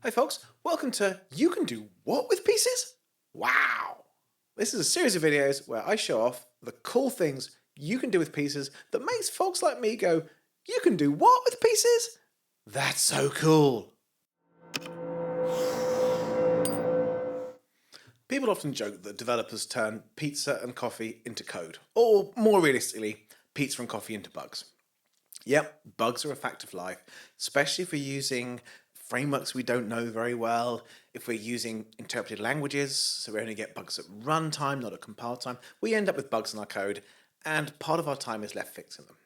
Hey folks, welcome to You Can Do What with Pieces? Wow! This is a series of videos where I show off the cool things you can do with pieces that makes folks like me go, you can do what with pieces? That's so cool! People often joke that developers turn pizza and coffee into code, or more realistically, pizza and coffee into bugs. Yep, bugs are a fact of life, especially if we're using frameworks we don't know very well, if we're using interpreted languages, so we only get bugs at runtime, not at compile time. We end up with bugs in our code, and part of our time is left fixing them.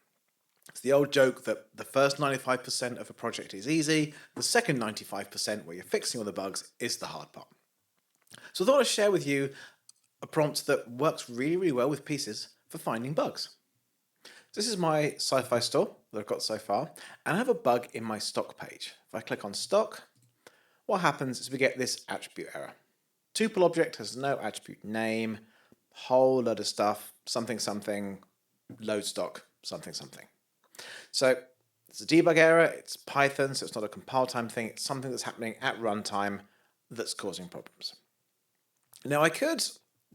It's the old joke that the first 95% of a project is easy, the second 95% where you're fixing all the bugs is the hard part. So I thought I'd share with you a prompt that works really well with pieces for finding bugs. This is my sci-fi store that I've got so far, and I have a bug in my stock page. If I click on stock, what happens is we get this attribute error. Tuple object has no attribute name, whole load of stuff, something something, load stock, something something. So it's a debug error, it's Python, so it's not a compile time thing, it's something that's happening at runtime that's causing problems. Now I could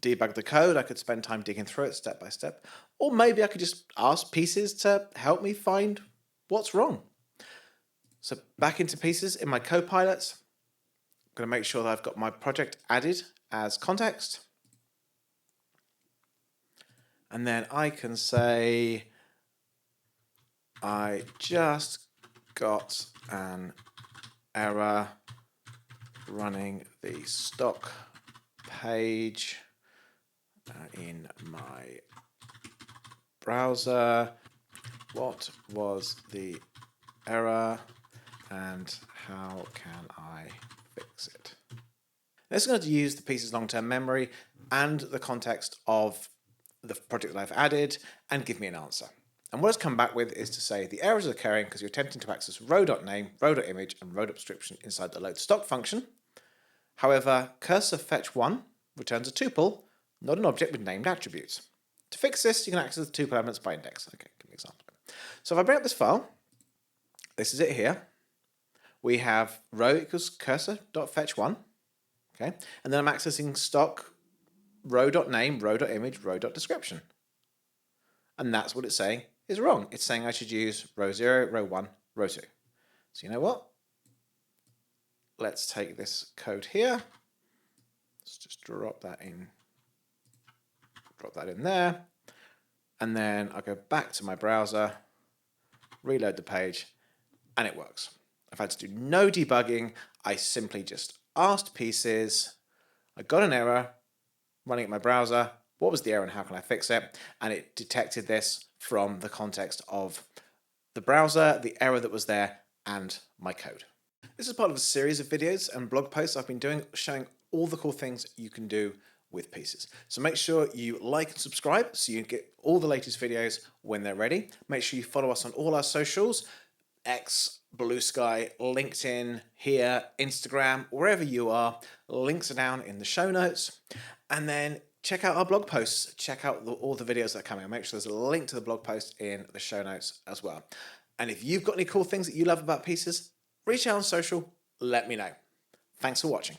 debug the code, I could spend time digging through it step by step, or maybe I could just ask Pieces to help me find what's wrong. So back into Pieces in my Copilot, I'm going to make sure that I've got my project added as context. And then I can say, I just got an error running the stock page in my browser. What was the error and how can I fix it? This is going to use the Pieces long-term memory and the context of the project that I've added and give me an answer. And what it's come back with is to say the error is occurring because you're attempting to access row.name, row.image, and row.description inside the load stock function. However, cursor fetch1 returns a tuple, not an object with named attributes. To fix this, you can access the tuple elements by index. Okay, give me an example. So if I bring up this file, this is it here. We have row equals cursor.fetch1. Okay, and then I'm accessing stock row.name, row.image, row.description. And that's what it's saying is wrong. It's saying I should use row 0, row 1, row 2. So you know what? Let's take this code here. Let's just drop that in there. And then I go back to my browser, reload the page, and it works. I've had to do no debugging. I simply just asked Pieces. I got an error running at my browser. What was the error and how can I fix it? And it detected this from the context of the browser, the error that was there, and my code. This is part of a series of videos and blog posts I've been doing showing all the cool things you can do with Pieces. So make sure you like and subscribe so you get all the latest videos when they're ready. Make sure you follow us on all our socials, X, Blue Sky, LinkedIn, here, Instagram, wherever you are. Links are down in the show notes. And then check out our blog posts. Check out all the videos that are coming. I'll make sure there's a link to the blog post in the show notes as well. And if you've got any cool things that you love about Pieces, reach out on social, let me know. Thanks for watching.